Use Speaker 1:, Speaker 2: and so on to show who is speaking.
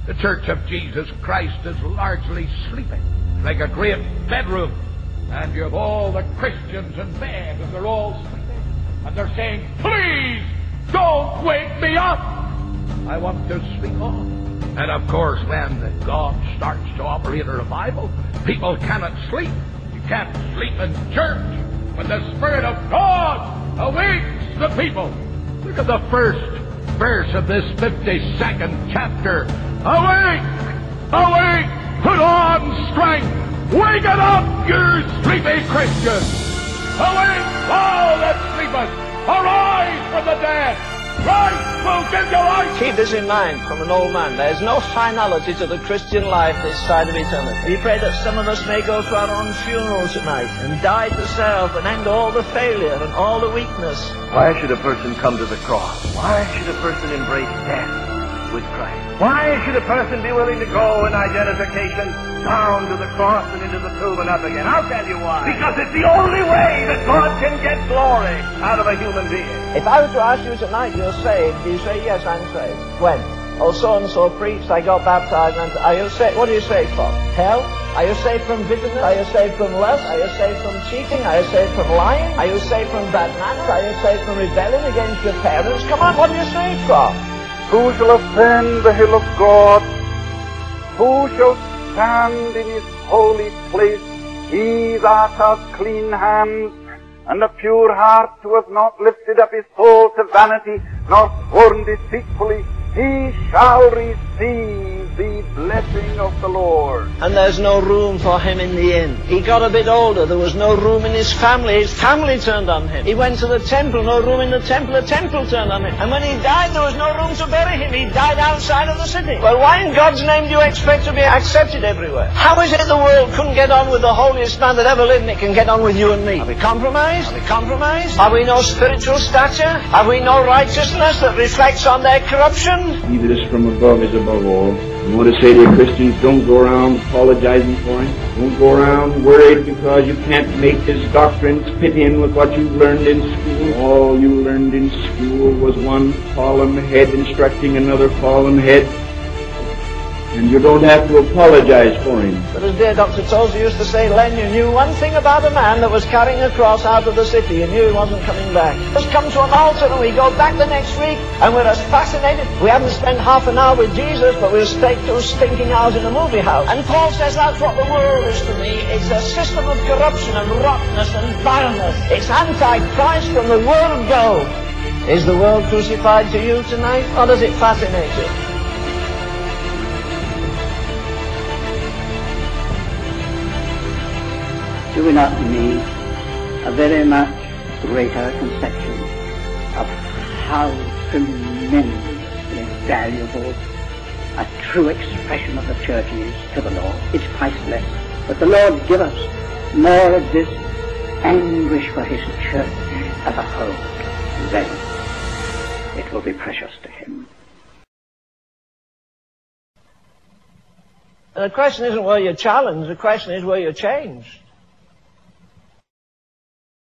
Speaker 1: The Church of Jesus Christ is largely sleeping, like a great bedroom. And you have all the Christians in bed, and they're all sleeping. And they're saying, please, don't wake me up. I want to sleep on. And of course, when God starts to operate a revival, people cannot sleep. You can't sleep in church when the Spirit of God awakes the people. Look at the first verse of this 52nd chapter. Awake! Awake! Put on strength! Wake it up, you sleepy Christians! Awake, thou that sleepest! Arise from the dead! Christ will give you life!
Speaker 2: Keep this in mind from an old man. There is no finality to the Christian life this side of eternity. We pray that some of us may go to our own funeral tonight and die to self and end all the failure and all the weakness.
Speaker 3: Why should a person come to the cross? Why should a person embrace death with Christ? Why should a person be willing to go in identification down to the cross and into the tomb and up again? I'll tell you why. Because it's the only way that God can get glory out of a human being.
Speaker 2: If I were to ask you tonight, you're saved, do you say, yes, I'm saved? When? Oh, so-and-so preached, I got baptized, and are you saved? What are you saved from? Hell? Are you saved from bitterness? Are you saved from lust? Are you saved from cheating? Are you saved from lying? Are you saved from bad manners? Are you saved from rebellion against your parents? Come on, what are you saved from?
Speaker 4: Who shall ascend the hill of God? Who shall stand in his holy place? He that hath clean hands and a pure heart, who hath not lifted up his soul to vanity, nor sworn deceitfully, he shall receive the blessing of the Lord.
Speaker 2: And there's no room for him in the inn. He got a bit older, there was no room in his family. His family turned on him. He went to the temple, no room in the temple turned on him. And when he died, there was no room to bury him. He died outside of the city. Well, why in God's name do you expect to be accepted everywhere? How is it the world couldn't get on with the holiest man that ever lived, and it can get on with you and me? Are we compromised? Are we compromised? Have we no spiritual stature? Have we no righteousness that reflects on their corruption?
Speaker 5: He that is from above is above all. I want to say to you, Christians, don't go around apologizing for him. Don't go around worried because you can't make his doctrines fit in with what you learned in school. All you learned in school was one fallen head instructing another fallen head. And you don't have to apologize for him.
Speaker 2: But as dear Dr. Tozer used to say, Len, you knew one thing about a man that was carrying a cross out of the city. You knew he wasn't coming back. Let's come to an altar and we go back the next week and we're as fascinated. We haven't spent half an hour with Jesus, but we'll stay 2 stinking hours in a movie house. And Paul says that's what the world is to me. It's a system of corruption and rottenness and vileness. It's anti-Christ from the world go. Is the world crucified to you tonight, or does it fascinate you?
Speaker 6: Do we not need a very much greater conception of how tremendously valuable a true expression of the church is to the Lord? It's priceless. But the Lord give us more of this anguish for his church as a whole. Then it will be precious to him.
Speaker 2: And the question isn't where you're challenged, the question is where you're changed.